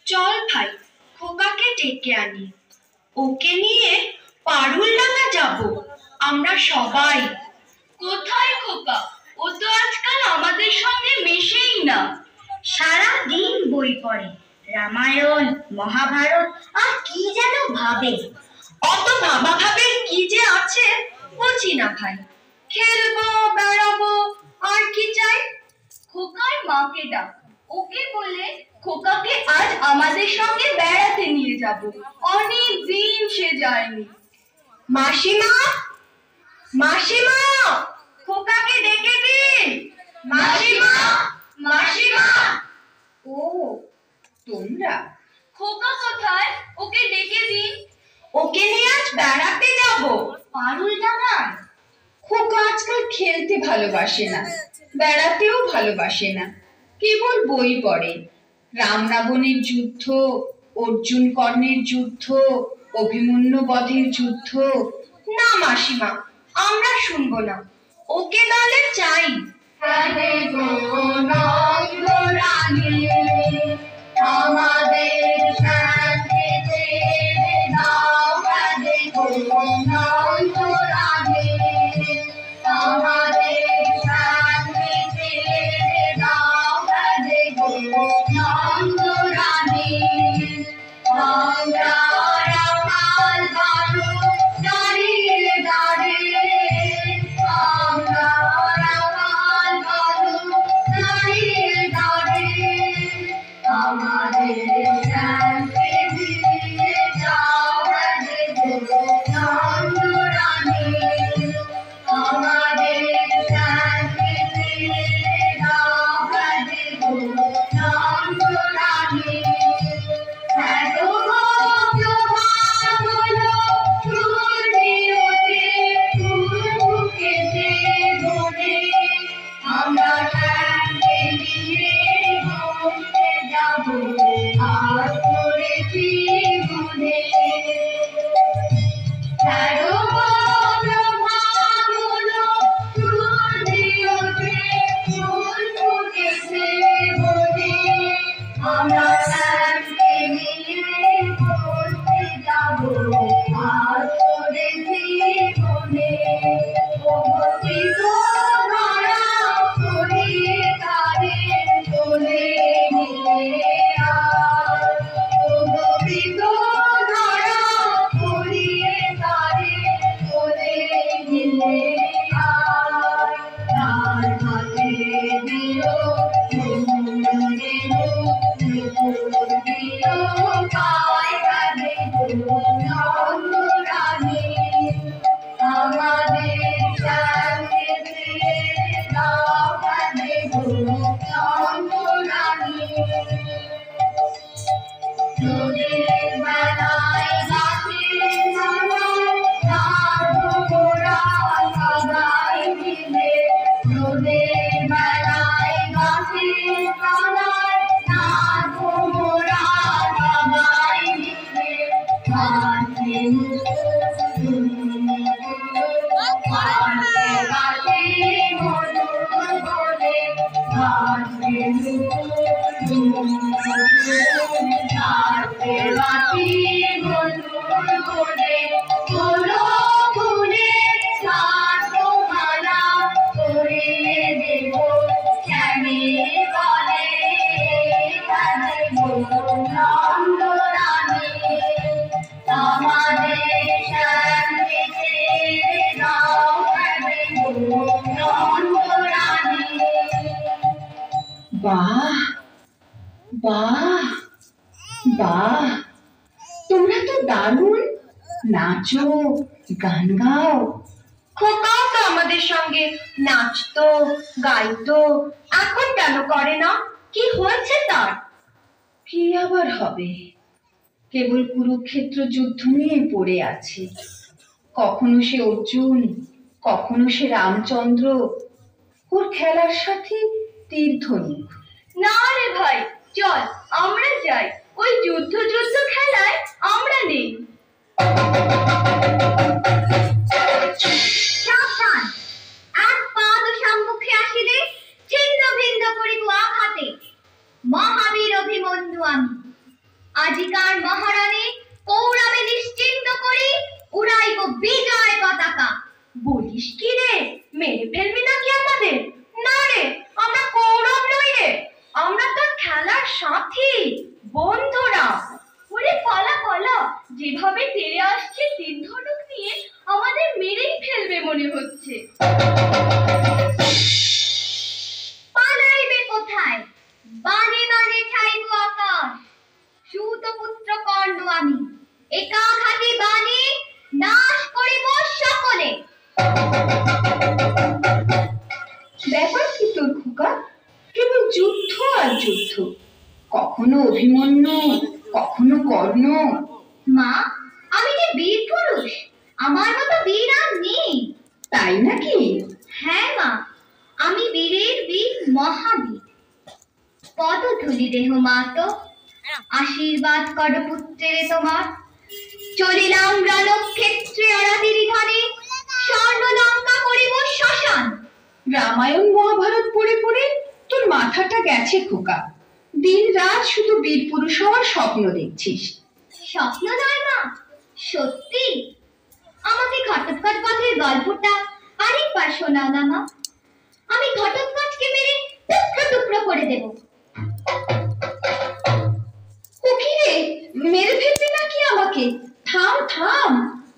চল ভাই খোকাকে ডেকে আনি, ওকে নিয়ে পারুলডাঙ্গা যাব আমরা সবাই। কোথায় খোকা? ও তো আজকাল আমাদের সঙ্গে মেশেই না। সারা দিন বই পড়ে, রামায়ণ মহাভারত আর কি যেন ভাবে। অত ভাবা ভাবে কি যে আছে বুঝি না ভাই। খেলবো বেড়াবো আর কি চাই। খোকার মাকে ডাক, ওকে বলে খোকাকে আজ আমাদের সঙ্গে বেড়াতে নিয়ে যাব। অনেক দিন সে যায়নি। মাসিমা, মাসিমা, খোকাকে ডেকে দিন। মাসিমা, মাসিমা। ও তোমরা? খোকা কোথায়? ওকে ডেকে দিন। ওকে নিয়ে আজ বেড়াতে যাব পারুলডাঙ্গায়। খোকা আজকাল খেলতে ভালোবাসে না, বেড়াতেও ভালোবাসে না, কেবল বই পড়ে। রাম রাবণের যুদ্ধ, অর্জুন কর্ণের যুদ্ধ, অভিমন্যু বধের যুদ্ধ। না মাসিমা, আমরা শুনবো না। ওকে তাহলে চাই। আমাদের শান্তিতে দাও রাধে গো নন্দ রাধে, আমাদের শান্তিতে দাও রাধে গো নন্দ রাধে। আমরা রাখাল বালু দাঁড়িয়ে দাঁড়িয়ে, আমরা রাখাল বালু দাঁড়িয়ে আমরা শ্যামকে নিয়ে ঘুরতে যাবো আর করে জীবনে অবস্থিত ধরা ছড়িয়ে তারে চলে নিয়ে আর অবস্থিত ধরা ছড়িয়ে তারে চলে নিয়ে আর তার হাতে দিও বাহ বাহ বাহ, তোমরা তো দারুণ নাচো, গান গাও। খোকাও তো আমাদের সঙ্গে নাচতো গাইতো, এখন কেন করে না? কি হয়েছে তার? কি আবার হবে, কেবল কুরুক্ষেত্র যুদ্ধ নিয়ে পড়ে আছে। কখনো সে অর্জুন, কখনো সে রামচন্দ্র, ওর খেলার সাথে তীরধনুক। না রে ভাই, চল আমরা যাই, ওই যুদ্ধ যুদ্ধ খেলায় আমরা নেই। সাবধান, এক পাদ সম্মুখে আসিলে ছিন্ন ভিন্ন করিব আঘাতে। মহাবীর অভিমন্যু আমি, আজিকার মহারানী কৌরবে নিশ্চিন্ত করি উড়াইব বিজয় পতাকা। বলিস কি রে, মেরে ফেলবি নাকি আমাদের? না রে, আমরা কৌরব নই রে, আমরা তোর খেলার সাথী, বন্ধুরা। ওরে পালা পালা, যেভাবে তেড়ে আসছে তীরধনুক নিয়ে আমাদের মেরেই ফেলবে মনে হচ্ছে। পালাইবে কোথায়? বানে বানে ছাইব আকাশ। সুতপুত্র কর্ণ আমি, একাঘাতে বানে নাশ করিব সকলে। ব্যাপার কি তোর খোকা? কেবল যুদ্ধ আর যুদ্ধ, কখনো অভিমন্যু, কখনো কর্ণ। মা, আমি যে বীর পুরুষ, আমার মতো বীর আর নেই। তাই নাকি? হ্যাঁ মা, আমি বীরের বীর মহাবীর। পদধূলি দেহ মা তো, আশীর্বাদ কর পুত্রের তোমার। চলিলাম রণক্ষেত্রে অরাতিরি ধানে, স্বর্ণলঙ্কা করিব শ্মশান। রামায়ণ মহাভারত পড়ে পড়ে তোর মাথাটা গেছে খোকা। দিন রাত শুধু বীর পুরুষ হওয়ার স্বপ্ন দেখছিস। স্বপ্ন নয় মা, সত্যি। আমাকে ঘটোৎকচ বধের গল্পটা আরেকবার শোনাও না মা, আমি ঘটোৎকচকে মেরে টুকরো টুকরো করে দেব। ও কি রে, মেরে ফেলবি নাকি আমাকে? থাম থাম,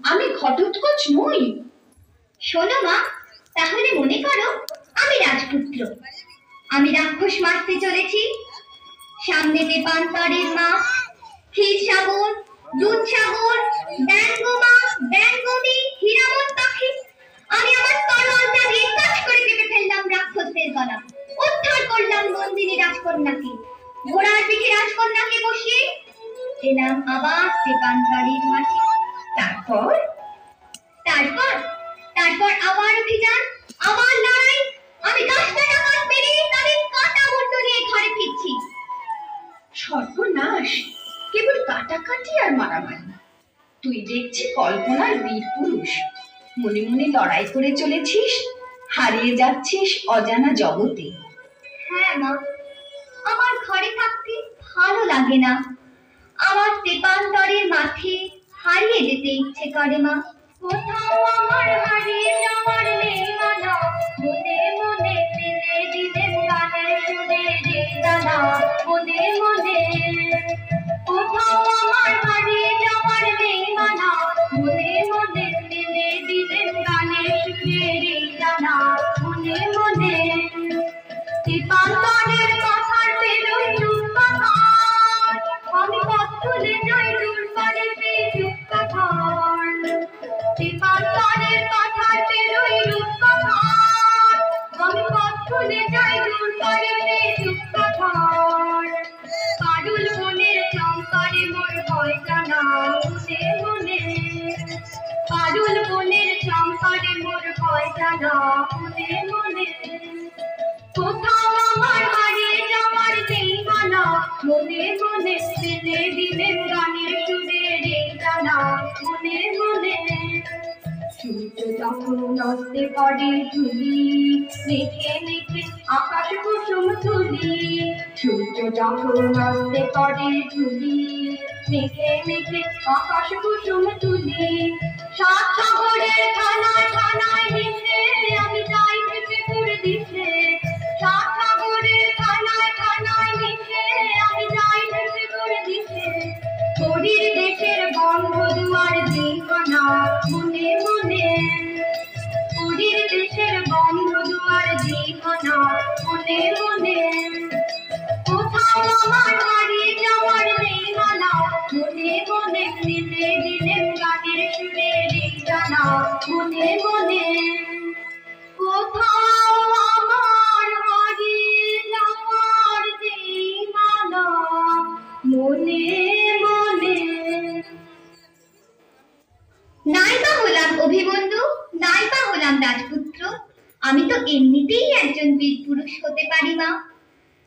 আমি ঘটোৎকচ নই। শোনো মা, তাহলে মনে করো আমি রাজপুত্র, আমি রাক্ষস মারতে চলেছি। সামনে দেবান্তরের মা, ক্ষীরসাগর, দুধসাগর, ব্যঙ্গমা, ব্যঙ্গমী, হীরামন পাখি। আমি আমার তলোয়ারটা দিয়ে কাজ করে কেটে ফেললাম রাক্ষসদের গলা, উদ্ধার করলাম বন্দিনী রাজকন্যাকে। ঘোড়ার পিঠে রাজকন্যাকে বসিয়ে এলাম আবার দেবান্তরের মাঠে। তারপর তারপর তারপর আবার অভিযান, আবার লড়াই। আমি 10টা ডাকাত পেরিয়ে তাদের কাটা মুন্ডু নিয়ে ঘরে ফিরছি। সর্বনাশ, কেবল কাটাকাটি আর মারামারি। তুই দেখছি কল্পনার বীর পুরুষ, মনে মনে লড়াই করে চলেছিস, হারিয়ে যাচ্ছিস অজানা জগতে। হ্যাঁ মা, আমার ঘরে থাকতে লাগে না। আমার তেপান্তরের মাঠে হারিয়ে যেতে ইচ্ছে করে মা। কোথাও আমার হারিয়ে যাওয়ার নেই মানা, মনে মনে দিলে দিলে গানের সুরে রে জানা, মনে মনে। কোথাও আমার হারিয়ে যাওয়ার নেই মানা, মনে মনে দিলে দিলে গানের সুরে রে জানা, মনে মনে। তেপান্তরের কথার পেরোই রূপকথার, আমি পথ ভুলে যাই দূর পারে পেয়ে রূপকথার। তেপান্তরের কথার পেরোই রূপকথার, আমি পথ ভুলে যাই দূর পারে পেয়ে রূপকথার। পারুল বনের চম্পারে মোর ভয় জানা, মনে মনে। পারুল বনের চম্পারে মোর ভয় জানা, মনে মনে। কোথাও আমার হারিয়ে যাওয়ার নেই মানা, মনে মনে দিলে দিলে গানের সুরে রে জানা, মনে মনে। সূর্য যখন অস্তে পড়ে ধুলি, মেঘে মেঘে আকাশ কুসুম তুলি। সূর্য যখন অস্তে পড়ে ধুলি, মেঘে মেঘে আকাশ কুসুম তুলি। সাত সাগরের খানায় খানায় মিশে আমি যাই ভেসে তোর দিশে। সাত সাগরের খানায় খানায় মিশে আমি যাই ভেসে তোর দিশে। তোরির দেশের বন্ধ দুয়ার দিবানা, মনে মনে। তোরির দেশের বন্ধ দুয়ার দিবানা, মনে মনে। কোথাও আমার হারিয়ে যাওয়ার নেই মানা, মনে মনে দিলে দিলে গানের সুরে রে জানা, মনে মনে। কোথাও আমার হারিয়ে যাওয়ার নেই মানা, মনে মনে। নাইবা হলাম অভিবন্ধু, নাইবা হলাম রাজপুত্র, আমি তো এমনিতেই একজন বীর পুরুষ হতে পারি মা।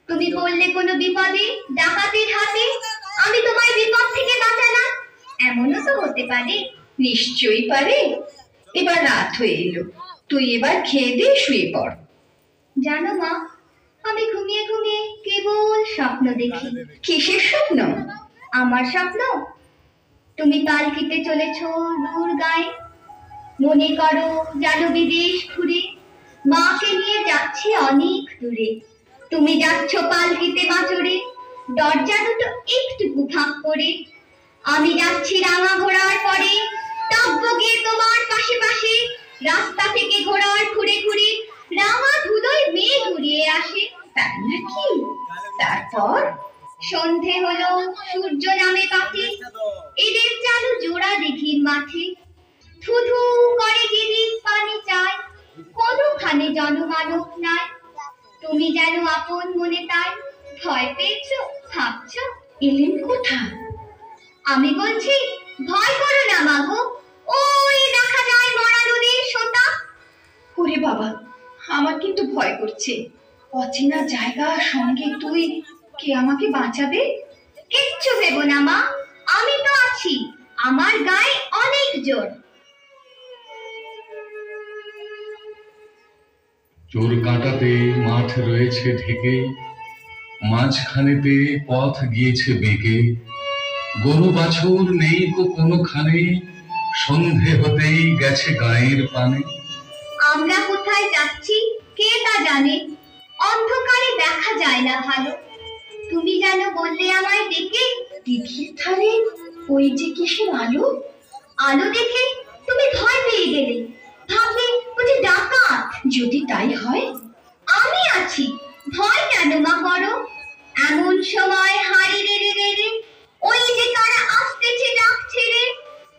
তুমি বললে কোনো বিপদে ডাকাতের হাতে আমি তোমায় বিপদ থেকে বাঁচালাম, এমনও তো হতে পারে। নিশ্চয়ই পারে। এবার রাত হয়ে এলো, তুই এবার খেয়ে দিয়ে শুয়ে পড়। জানো মা, আমি ঘুমিয়ে ঘুমিয়ে কেবল স্বপ্ন দেখি। কিসের স্বপ্ন? আমার স্বপ্ন, তুমি পালকিতে চলেছ দূর গায়ে। মনে করো যেন বিদেশ ঘুরে মাকে নিয়ে যাচ্ছি অনেক দূরে। তুমি যাচ্ছ পালকিতে মাচড়ে, দরজা দুটো একটুকু ফাঁক করে। আমি যাচ্ছি রাঙা ঘোড়ার পরে, টগবগে তোমার পাশে পাশে। রাস্তা থেকে ঘোড়ার ঘুরে ঘুরে রাঙা ধুলোয় মেঘ উড়িয়ে আসে। তাই নাকি? তারপর? সন্ধে হলো, সূর্য নামে পাতে, এদের চালু জোড়া দিঘির মাঠে। থু থু করে যেদিন পানি চায়, কোনোখানে জনমানব নাই। তুমি যেন আপন মনে তাই ভয় পেয়েছ, ভাবছ এলেন কোথায়? আমি বলছি ভয় করো না মাগো, ওই দেখা যায় মরা নদীর সোতা। ওরে বাবা, আমার কিন্তু ভয় করছে। অচেনা জায়গা, সঙ্গে তুই, কে আমাকে বাঁচাবে? কিচ্ছু ভেবো না মা, আমি তো আছি, আমার গায়ে অনেক জোর। চোর কাঁটাতে মাঠ রয়েছে ঢেকে, মাঝখানেতে পথ গিয়েছে বেঁকে। গরু বাছুর নেই গো কোনোখানে, সন্ধে হতেই গেছে গায়ের পানে। আমরা কোথায় যাচ্ছি কে তা জানে, অন্ধকারে দেখা যায় না ভালো। তুমি যেন বললে আমায় ডেকে, দিঘির ধারে ওই যে কিসের আলো। আলো দেখে তুমি ভয় পেয়ে গেলে, ভাবলে বুঝি ডাকাত। যদি তাই হয়? আমি আছি, ভয় কেন মা করো। এমন সময় হাড়ি রেড়ে রেড়ে ওই যে কারা আসতেছে ডাক ছেড়ে।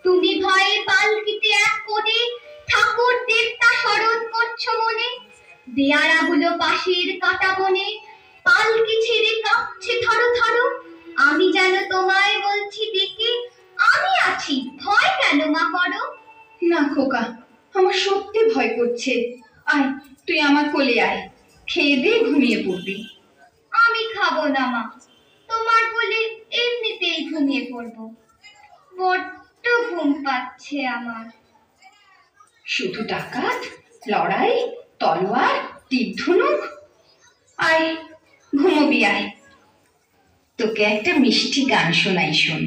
তুমি ভয়ে পালকিতে এক কোণে ঠাকুর দেবতা স্মরণ করছো মনে। দেয়ারাগুলো পাশের কাটা বনে, পালকি ছেড়ে কাঁপছে থরো থরো। আমি যেন তোমায় বলছি ডেকে, আমি আছি, ভয় কেন মা করো। না খোকা, আমার সত্যি ভয় করছে। আয়, তুই আমার কোলে আয়, খেয়ে দিয়ে ঘুমিয়ে পড়বি। আমি খাবো না মা, তোমার কোলে এমনিতেই ঘুমিয়ে পড়বো। বড্ড ঘুম পাচ্ছে আমার। শুধু ডাকাত, লড়াই, তলোয়ার, তীর ধনুক। আয়, ঘুমোবি আয়। তোকে একটা মিষ্টি গান শোনাই, শোন।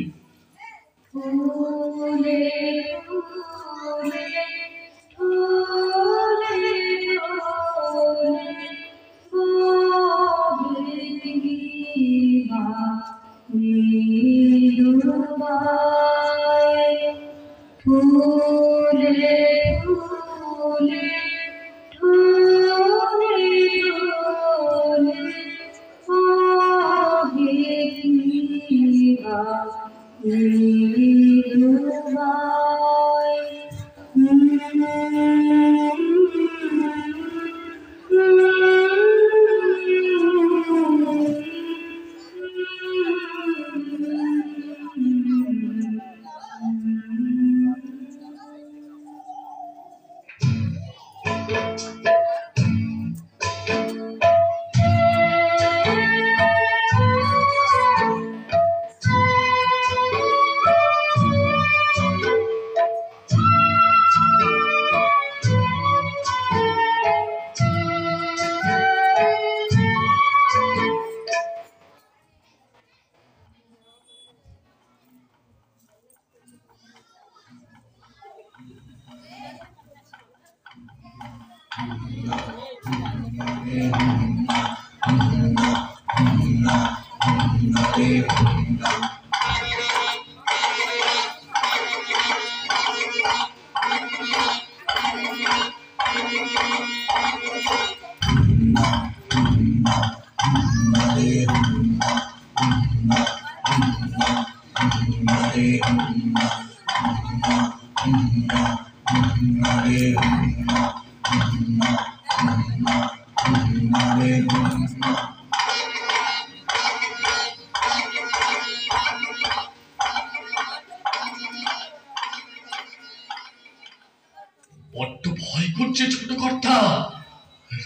বড্ড ভয় করছে ছোট কর্তা,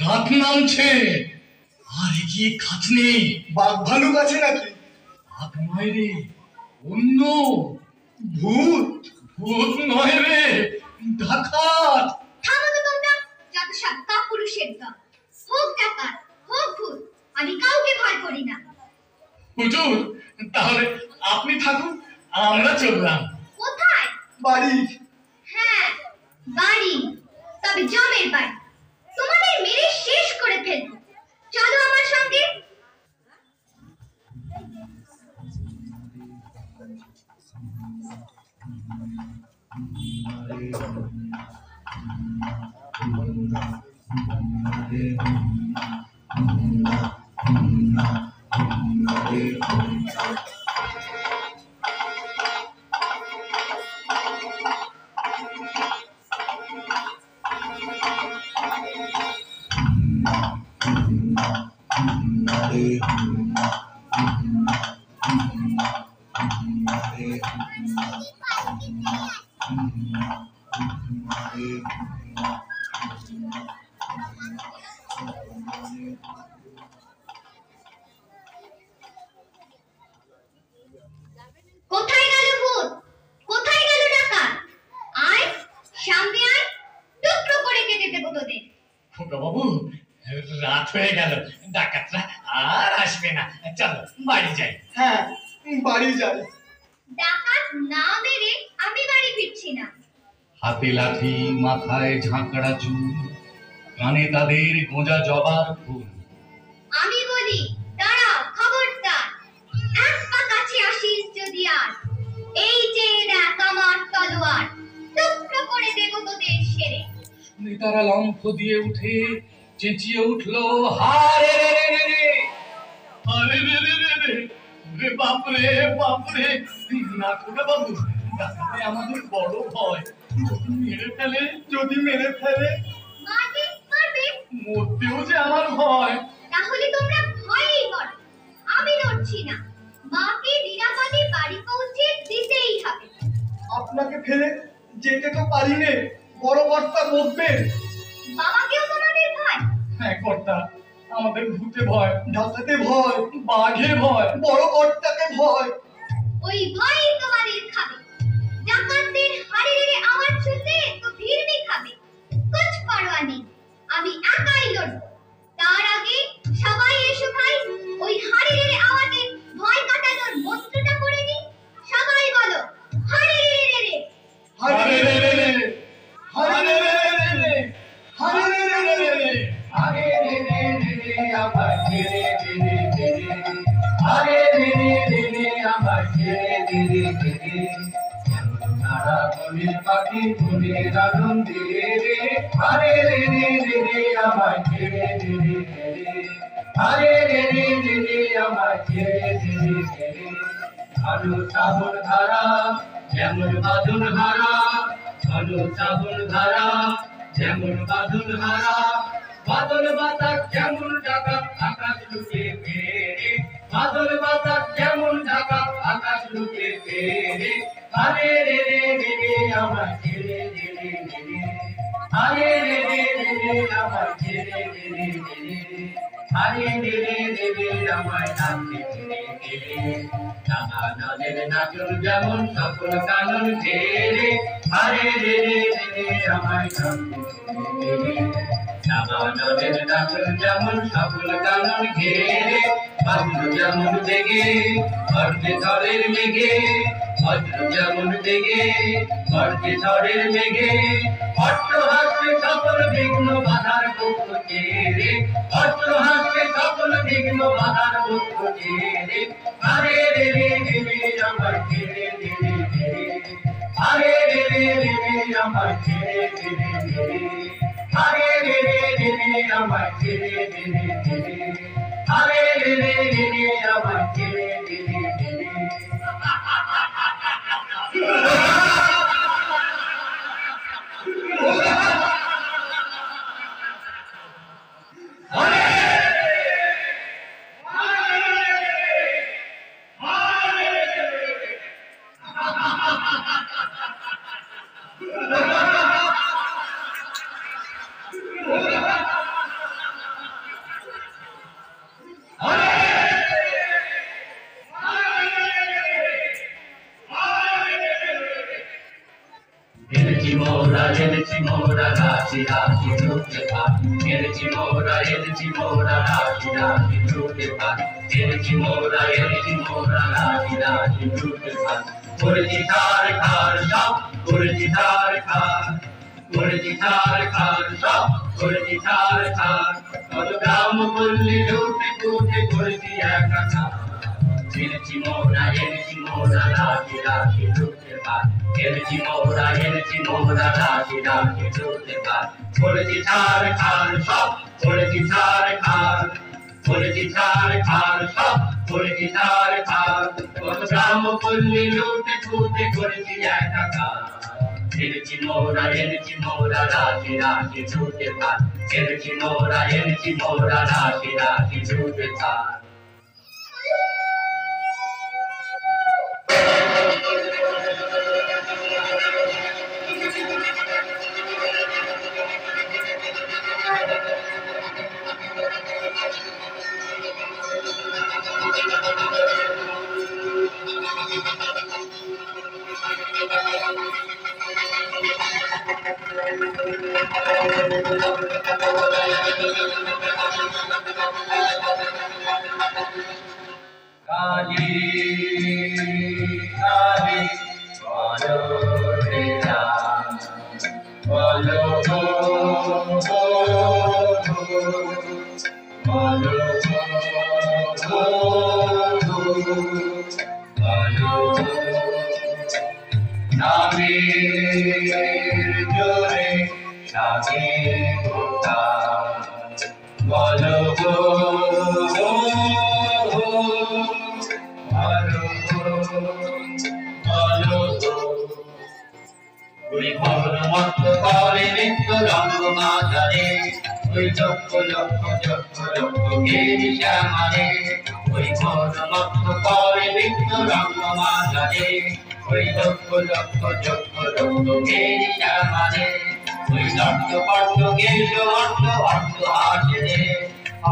রাত নামছে, আর এগিয়ে কাজ নেই। বাঘ ভালুক আছে নাকি? বাঘ নয় রে, অন্য ভূত? ভূত নয় রে, ডাকাত। থামো তো তোমরা, যত সব কাপুরুষের দল। হোক ডাকাত, হোক ভূত, আমি কাউকে ভয় করি না। হুজুর, তাহলে আপনি থাকুন, আমরা চললাম। কোথায়? বাড়ি। হ্যাঁ, বাড়ি, তবে জমের বাড়ি। তোমাদের মেরে শেষ করে ফেলবো। চলো আমার সঙ্গে। কোথায় গেল ভূত? কোথায় গেল ডাকাত? আয়, সামনে আয়, টুকরো করে কেটে দেবো তোদের। খোকা বাবু, রাত হয়ে গেল, ডাকাতরা আর আসবে না, চলো বাড়ি যাই। হ্যাঁ, বাড়ি যাই। ডাকাত না মেরে আমি বাড়ি ফিরছি না। হাতে লাঠি, মাথায় ঝাঁকড়া চুল, কানে তাদের গোঁজা জবার ফুল। আমি বলি, দাঁড়াও, খবরদার। এক পা কাছে আসিস যদি আর, এই যে দেখ আমার তলোয়ার, টুকরো করে দেবো তোদের সেরে। নেতারা লম্ফ দিয়ে উঠে চেঁচিয়ে উঠলো, হারে রে রে রে রে, আরে রে রে রে রে, রে বাপরে বাপরে। না খোকা বাবু, ডাকাতে আমাদের বড় ভয়, যদি মেরে ফেলে, যদি মেরে ফেলে, মারবে, মারবে, মরতেও যে আমার ভয়। তাহলে তোমরা ভয়ই করো। আমি নড়ছি না। মাকে নিরাপদে বাড়ি পৌঁছে দিতেই হবে। আপনাকে ফেলে যেতে তো পারি নে, বড় কর্তা বকবেন। বাবাকেও তোমাদের ভয়? হ্যাঁ কর্তা, আমাদের ভূতে ভয়, ডাকাতে ভয়, বাঘে ভয়, বড় কর্তাকে ভয়। ওই ভয়ই তোমাদের খাবে। ডাকাতদের হাড়ের আওয়াজ শুনলে তো ভিড়মি খাবে। কুছ পরোয়া নেই, আমি একাই লড়ব। তার আগে সবাই এসো ভাই, ওই হাড়ের আওয়াজে ভয় কাটা আমায় ছেড়ে দিলে রে তারা বলির পাখি ফুলের আনন্দে রে আরে রে রে রে রে আমায় ছেড়ে দিলে রে আরে রে রে রে রে আমায় ছেড়ে দিলে রে আলো শ্রাবণ ধারা যেমন বাদল হারা আলো শ্রাবণ ধারা যেমন বাদল হারা বাদল বাতাস যেমন ঢাকা আকাশ লুকে ফেরে বাদল বাতাস যেমন ঢাকা আকাশ লুকে ফেরে আরে রে রে রে রে আমার ছেড়ে রে রে রে আরে রে রে রে রে আমার ছেড়ে রে রে রে আরে রে রে রে রে আমার নাচতে রে রে নানা নাদের নাচন যেমন সকল কানন ছেড়ে আরে রে রে রে রে আমার নাচতে রে নানা নাদের নাচন যেমন সকল কানন ঘেরে বজ্র যেমন বেগে বর্ষে ঝড়ের মেঘে বজ্র যেমন বেগে বর্ষে ঝড়ের মেঘে অট্ট হাসছে সকল বিঘ্ন বাধার দুঃখ ছেড়ে অট্ট হাসছে সকল বিঘ্ন বাধার দুঃখ ছেড়ে আরে রে রে রে রে আমার ছেড়ে রে রে রে আরে রে রে রে রে আমার ছেড়ে রে রে রে আরে রে রে রে রে আমার ছেড়ে রে রে রে আরে রে রে রে রে আমার ছেড়ে রে রে রে এনেছি মোরা রাশি রাশি ঢুকতে পার এনেছি মোরা রাশি রাশি ঢুকতে পার এনেছি মোরা রাশি রাশি ঢুকতে পার করেছি তার খার সব করেছি তার খার করেছি তার খার সব করেছি তার খার কত গ্রাম পল্লী লুটে পুটে করেছি একাকার এনেছি মোরা রাশি রাশি ঢুকতে পার এনেছি মোরা রাশি রাশি ঢুকতে পার করেছি তার খার সব করেছি তার খার করেছি তার খার সব করেছি তার খার কত গ্রাম পল্লী লুটে পুটে করেছি একাকার এনেছি মোরা রাশি রাশি ঢুকতে পার এনেছি মোরা রাশি রাশি ঢুকতে পার কালী কালী বলো রে রাম বলো নামের জোরে সাথে কোথা বলো ওই ভবন মত করে নিত্য রঙ্গ মাঝারে ওই লক্ষ লক্ষ লক্ষ লক্ষ গেরি শ্যামারে ওই ভবন মত করে নিত্য রঙ্গ মাঝারে ওই লক্ষ লক্ষ লক্ষ লক্ষ গেরি শ্যামারে ওই লক্ষ পট্ট গেল অট্ট অট্ট হাসে রে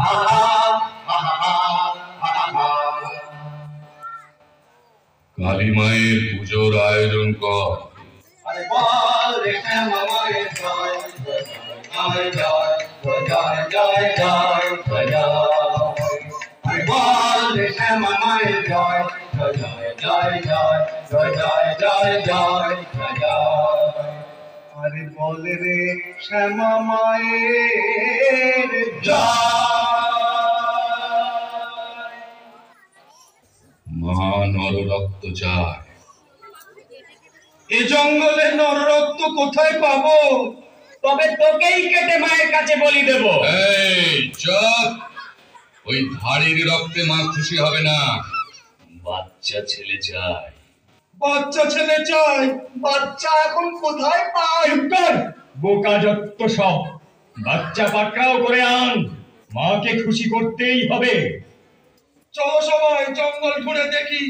আহা আহা আহা কালী মায়ের পুজোর আয়োজন কর। আরে বল রে শ্যামা মায়ের জয় জয় জয় জয় জয় জয় জয় আরে বল রে শ্যামা মায়ের জয় জয় জয় জয় জয় জয় জয় জয় জয় আরে বল রে শ্যামা মায়ের জয় মা নর রক্ত চায়। এ জঙ্গলে নররক্ত কোথায় পাবো? তবে তোকেই কেটে মায়ের কাছে বলি দেব। এই চুপ! ওই ধাড়ির রক্তে মা খুশি হবে না। বাচ্চা ছেলে চায়। বাচ্চা ছেলে চাই? বাচ্চা এখন কোথায় পাই? বোকা যত সব। বাচ্চা পাকড়াও করে আন, মাকে খুশি করতেই হবে। চলো সবাই জঙ্গল ঘুরে দেখি,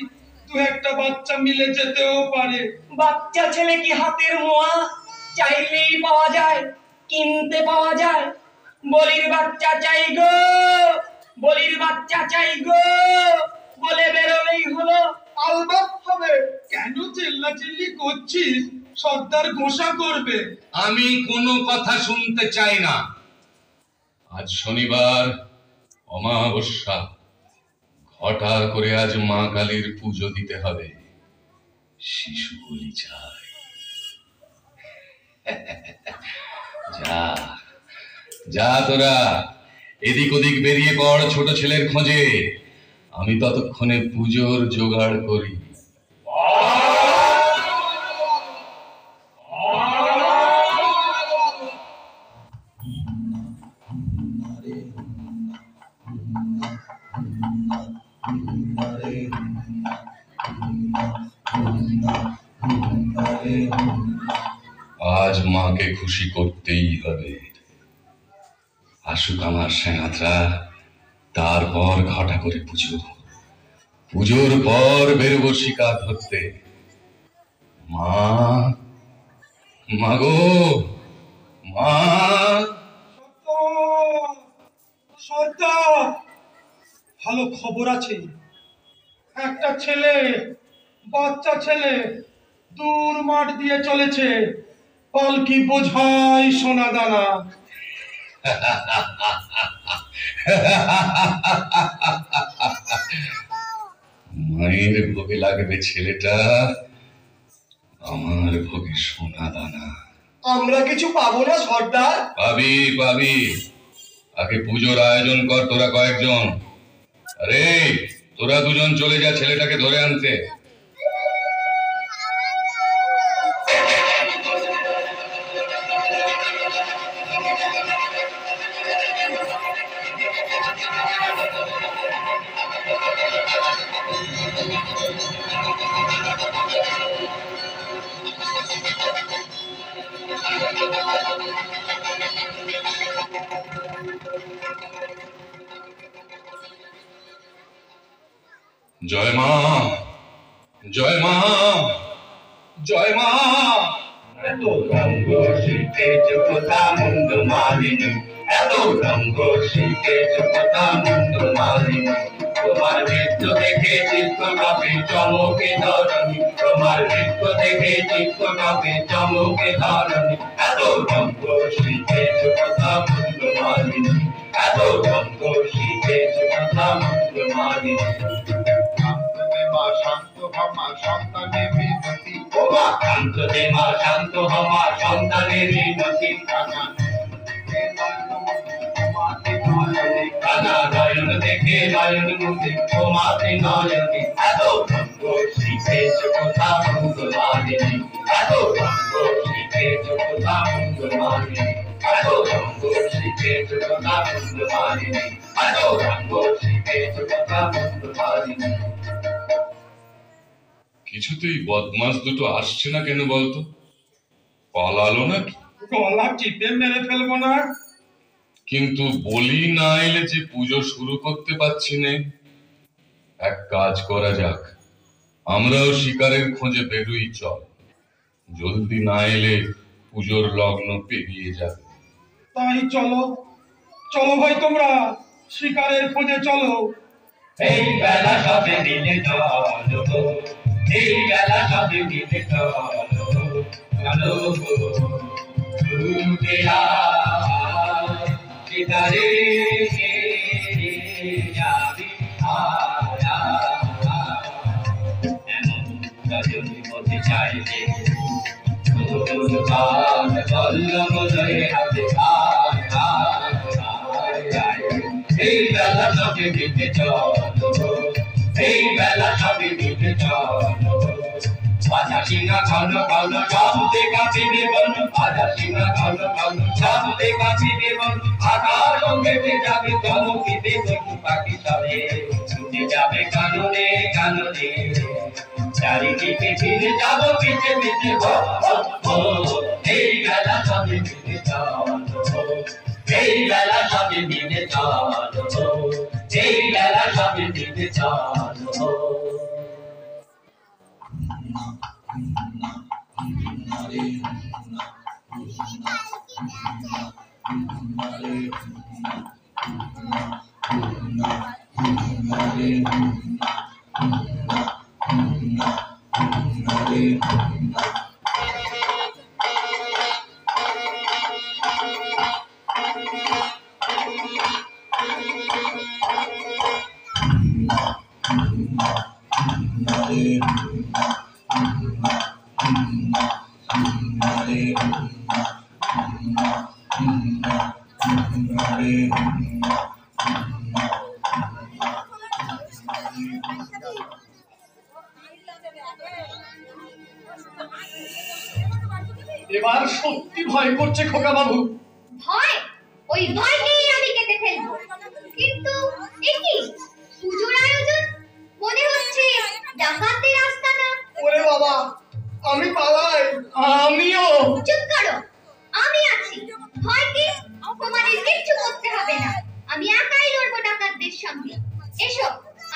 দু একটা বাচ্চা মিলে যেতেও পারে। বাচ্চা ছেলে কি হাতের মোয়া? চাইলেই পাওয়া যায়, কিনতে পাওয়া যায়। বলির বাচ্চা চাই গো, বলির বাচ্চা চাই গো বলে বেরোলেই হলো। আলবাত হবে। কেন চিল্লাচিল্লি করছিস? সর্দার গোসা করবে। আমি কোনো কথা শুনতে চাই না। আজ শনিবার, অমাবস্যা। ঘটা করে আজ মা কালীর পুজো দিতে হবে। শিশু বলি চাই। যা যা তোরা এদিক ওদিক বেরিয়ে পড় ছোট ছেলের খোঁজে। আমি ততক্ষণে পুজোর জোগাড় করি। আজ মাকে খুশি করতেই হবে। আসুক আমার সেনাতরা, তারপর ঘটা করে পুজো। পুজোর পর বেরোবো শিকার ধরতে। মা, মাগো, মা। সর্দার, ভালো খবর আছে। একটা ছেলে, বাচ্চা ছেলে দূর মাঠ দিয়ে চলেছে, পালকি বোঝাই সোনা দানা। মায়ের ভোগে লাগবে ছেলেটা, আমার ভোগে সোনা দানা। আমরা কিছু পাবো না সর্দার? পাবি পাবি। আগে পুজোর আয়োজন কর তোরা কয়েকজন। আরে তোরা দুজন চলে যা ছেলেটাকে ধরে আনতে। জয় মা, জয় মা, জয় মা। এত রঙ্গ শীতে যোগতা মুন্ড মালিনী, এত রঙ্গ শীতে যোগতা মুন্ড মালিনী। তোমার নৃত্য দেখে চিত্ত কাঁপে চমকে ধরণী, তোমার নৃত্য দেখে চিত্ত কাঁপে চমকে ধরণী। এত রঙ্গ শীতে যোগতা মুন্ড মালিনী, এত রঙ্গ শীতে যোগতা মুন্ড মালিনী। মা শান্ত হমা সন্তানের মিনতি, ও মা শান্ত দে মা শান্ত হমা সন্তানের মিনতি। কানা নয়ন দেখে নয়ন মুখে ও মাতে নয়নে। এত রঙ্গ শিখেছ কোথা মুন্ড মালিনী, এত রঙ্গ শিখেছ কোথা মুন্ড মালিনী, এত রঙ্গ শিখেছ কোথা মুন্ড মালিনী, এত রঙ্গ শিখেছ কোথা মুন্ড মালিনী। কিছুতেই বদমাস দুটো আসছে না কেন বলতো? পালালো নাকি? গলা টিপে মেরে ফেলবো না? কিন্তু বলি না এলে যে পুজো শুরু করতে পারছি না। এক কাজ করা যাক, আমরাও শিকারের খোঁজে বেরোই চল। জলদি না এলে পুজোর লগ্ন পেরিয়ে যাবে। তাই চলো, চলো ভাই তোমরা শিকারের খোঁজে চলো। এই বেলা সবে মিলে চলো, এই বেলা সবে মিলে চলো, চলো ছুটে আয় শিকারে যাবি আয়া। এমন রজনী মতে চাইলে তোর কাজ বল্লভ জয়ে হাতে আয় আয় আয় আয়। এই বেলা সবে মিলে চলো, এই বেলা সবে মিলে চলো বাজা সিংহা ঘন ঘন সব দেখা পেবে বল বাজা সিংহা ঘন ঘন সব দেখা পেবে বল আকার রঙে যাবে চমকিতে বন্ধু পাখি চলে ছুটে যাবে কাননে কাননে চারিদিকে ফিরে যাব পিছে পিছে এই বেলা সবে মিলে চলো এই বেলা সবে মিলে চলো এই বেলা সবে মিলে চলো এবার সত্যি ভয় করছে খোকা বাবু। ভয়? ওই ভয় নিয়ে আমি কেটে ফেলবো। কিন্তু একি পুজোর আয়োজন মনে হচ্ছে ডাকাতের আস্তানা। ওরে বাবা আমি পালাই। আমিও। চুপ করো, আমি আছি। ভয় কি? তোমাদের কিচ্ছু করতে হবে না, আমি একাই লড়বো ডাকাতদের সঙ্গে। এসো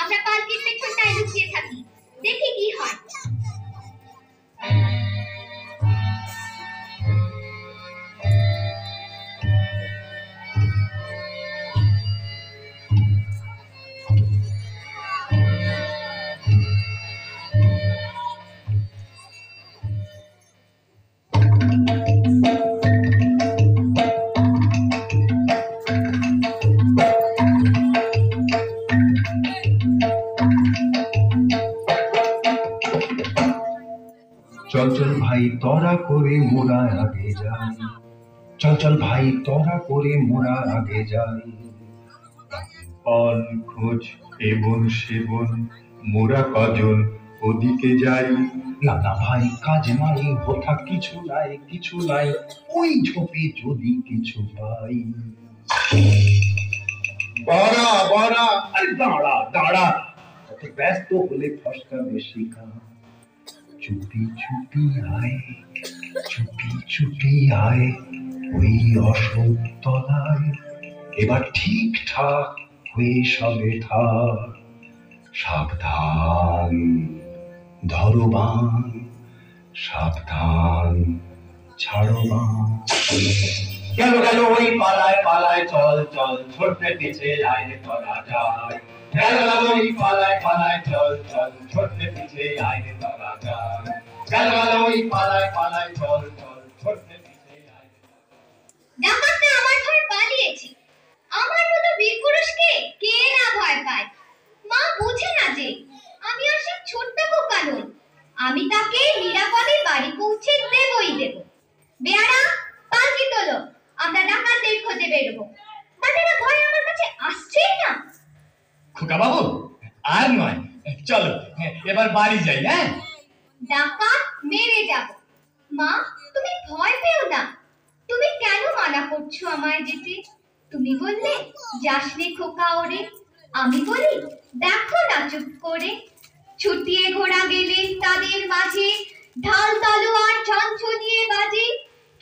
আমরা পার্কের পেছনটায় লুকিয়ে থাকি, দেখি কি হয়। চল চল ভাই তোরা করে মোরা আগে যাই, চল চল ভাই তোরা করে মোরা আগে যাই। পান খোঁজ এবন সেবন মোরা কজন ওদিকে যাই। না না ভাই কাজ নাই, হোথা কিছু নাই কিছু নাই, ওই ঝোপে যদি কিছু পাই। বাড়া বাড়া, আরে দাঁড়া দাঁড়া, অত ব্যস্ত হলে ফসকা বেশি খা। চুপি চুপি আয়, চুপি চুপি আয় ওই অশোক তলায়, এবার ঠিকঠাক হয়ে সবে থাক। সাবধান ধরো বান, সাবধান ছাড়ো বান। গেল গেল ওই পালায় পালায় চল চল ছোট্টে পিছে আয় রে তোরা যাই। গেল গেল ওই পালায় পালায় চল চল ছোট্টে পিছে আয় রে তোরা যাই। গেল গেল ওই পালায় পালায় চল চল ছোট্টে পিছে আয় রে। ডাকাতটা আমার ঘর পালিয়েছে, আমার মতো বীর পুরুষকে কে না ভয় পায়। মা বোঝে না যে আমি আর সে ছোট্ট খোকা নই, আমি তাকে নিরাপদে বাড়ি পৌঁছে দেবই দেব। বেয়ারা পালকি তোলো, আমরা ডাকাতদের খোঁজে বেরোবো। তাছাড়া ভয় আমার কাছে আসছেই না। খোকা বাবু আর নয়, চলো এবার বাড়ি যাই। হ্যাঁ ডাকাত মেরে যাব। মা তুমি ভয় পেও না, তুমি কেন মানা করছো আমায় যেতে? তুমি বললে যাসনে খোকা ওরে, আমি বলি দেখো না চুপ করে। ছুটিয়ে ঘোড়া গেলেন তাদের মাঝে, ঢাল তলোয়ার ঝনঝনিয়ে বাজে।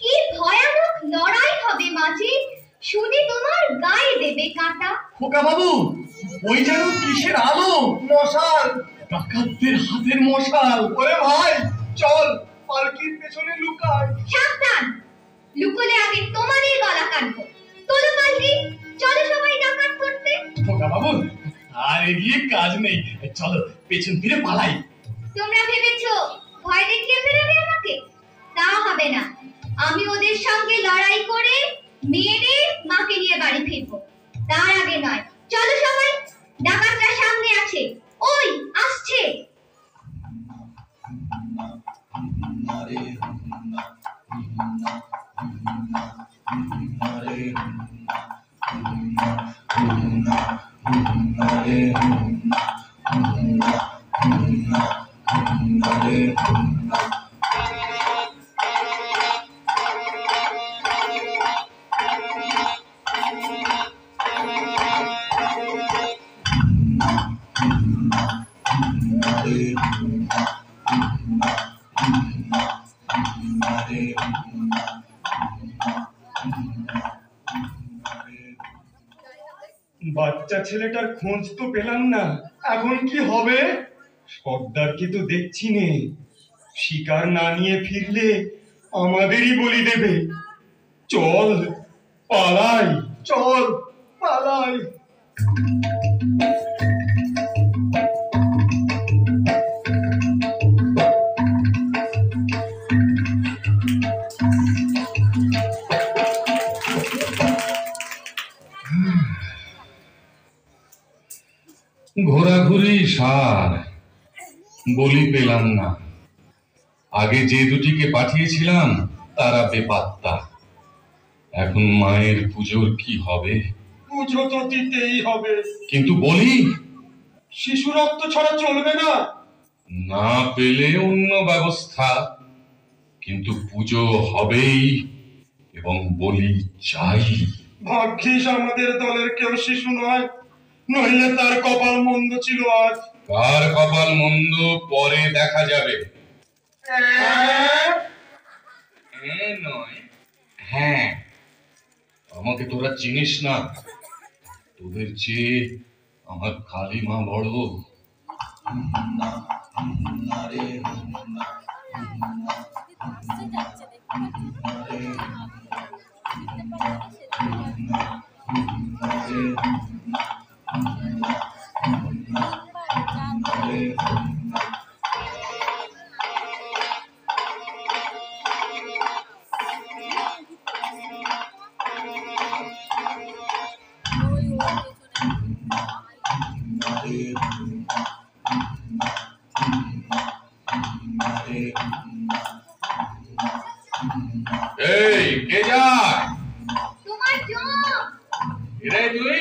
কি ভয়ানক লড়াই হবে মাঝে, শুনে তোমার গায়ে দেবে কাঁটা। খোকা বাবু ওই যেন কিসের আলো, মশাল। ডাকাতদের হাতের মশাল। ওরে ভাই চল পালকির পেছনে লুকাই। সাবধান, লুকোলে আগে তোমারই গলা কাটবো। তোলো পালকি, চলো সবাই ডাকাত করতে। খোকা বাবু আর এগিয়ে কাজ নেই, চলো পেছন ফিরে পালাই। তোমরা ভেবেছো ভয় দেখিয়ে ফেরাবে আমাকে? তা হবে না, আমি ওদের সঙ্গে লড়াই করে মেরে মাকে নিয়ে বাড়ি ফিরবো। তার আগে নয়, চলো সবাই, ডাকাতরা সামনে আছে, ওই আসছে। বাচ্চা ছেলেটার খোঁজ তো পেলাম না, এখন কি হবে? সর্দারকে তো দেখছি নে, শিকার না নিয়ে ফিরলে আমাদেরই বলি দেবে। চল পালাই, চল পালাই। ঘোরাঘুরি সার, বলি পেলাম না। আগে যে দুটিকে পাঠিয়েছিলাম তারা বেপাত্তা। এখন মায়ের পুজোর কি হবে? পুজো তো দিতেই হবে, কিন্তু বলি শিশু রক্ত ছাড়া চলবে না। না পেলে অন্য ব্যবস্থা, কিন্তু পুজো হবেই এবং বলি চাই। ভাগ্যিস আমাদের দলের কেউ শিশু নয়, নইলে তার কপাল মন্দ ছিল আজ। কার কপাল মন্দ পরে দেখা যাবে। নয়, হ্যাঁ, আমাকে তোরা চিনিস না। তোদের চেয়ে আমার কালী মা বড়। এই কে যায়? তোমার জম। রে তুই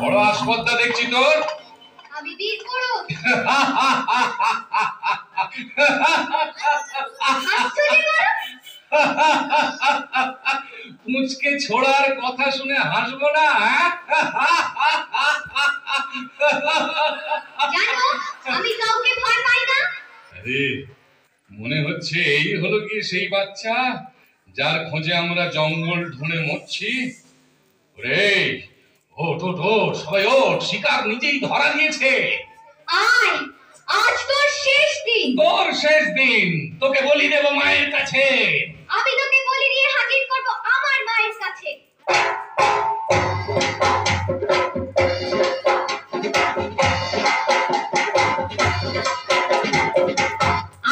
বড় আসপদ্দা দেখছি তোর। আমি বীর পুরুষ। হাসছো যে বড়? মুচকে ছোড়ার কথা শুনে হাসবো না? জানো আমি কাউকে ভয় পাই না। আরে মনে হচ্ছে এই হলো কি সেই বাচ্চা যার খোঁজে আমরা জঙ্গল ঢুঁড়ে মরছি। রে ওঠ ওঠ ওঠ, সবাই ওঠ, শিকার নিজেই ধরা দিয়েছে। আয়, আজ তোর শেষ দিন। তোর শেষ দিন, তোকে বলি দেব মায়ের কাছে। আমি তোকে বলি দিয়ে হাজির করব আমার মায়ের কাছে।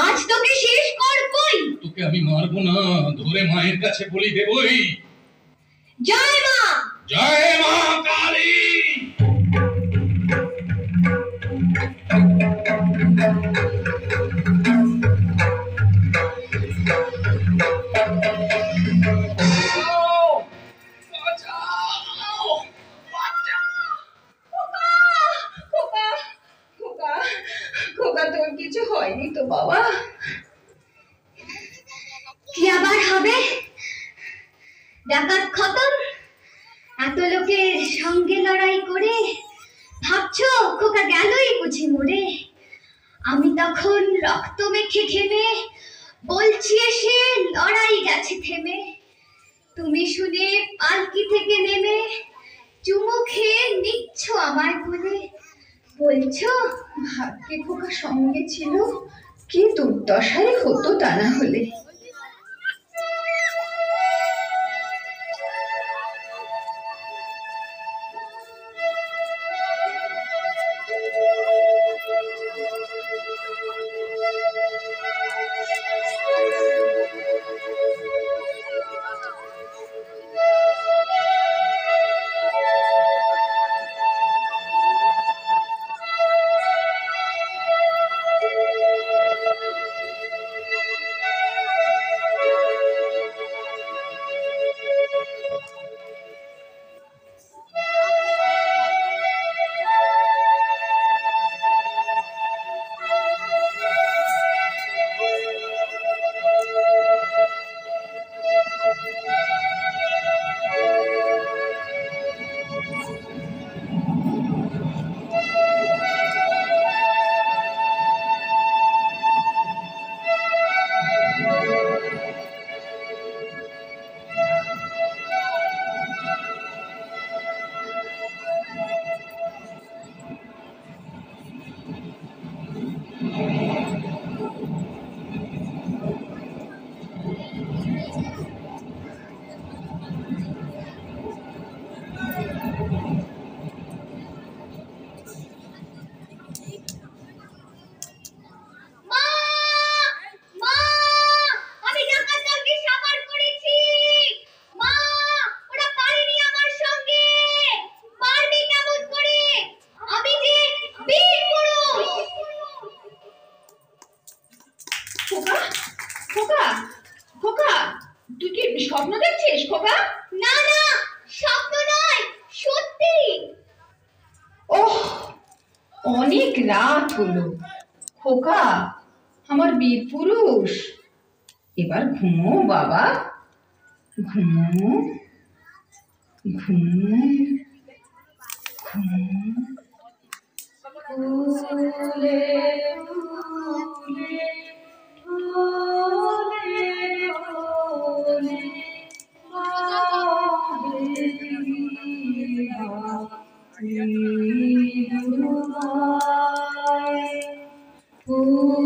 আজ তোকে শেষ করবই। তোকে আমি মারবো না, ধরে মায়ের কাছে বলি দেবই। জয় মা। জয় মা কালী। তোর কিছু হয়নি তো বাবা? কি আবার হবে? ডাকাত খতম। এত লোকের সঙ্গে লড়াই করে ভাবছো খোকা গেলই বুঝি মরে? আমি তখন রক্ত মেখে ঘেমে বলছি এসে লড়াই গেছে থেমে। তুমি শুনে পালকি থেকে নেমে চুমু খেয়ে নিচ্ছ আমার কোলে, বলছো ভাগ্যে খোকা সঙ্গে ছিল, কি দুর্দশাই হতো তা না হলে। খোকা খোকা খোকা, তুই কি স্বপ্ন দেখছিস খোকা? না না, স্বপ্ন নয়, সত্যি। ওহ, অনেক রাত হলো খোকা, আমার বীর পুরুষ, এবার ঘুমো বাবা, ঘুমো ঘুমো ঘুমো। ফুলে ফুলে ফুলে ফুলে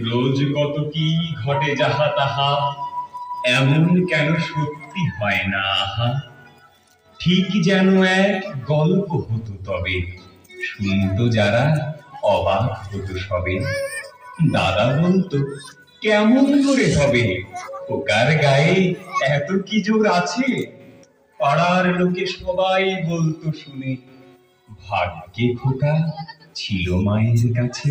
রোজ কত কি ঘটে যাহা তাহা, এমন কেন সত্যি হয় না আহা। ঠিক যেন এক গল্প হতো তবে, শুনতো যারা অবাক হতো সবে। দাদা বলতো কেমন করে হবে, খোকার গায়ে এত কি জোর আছে। পাড়ার লোকে সবাই বলতো শুনে, ভাগ্যে খোকা ছিল মায়ের কাছে।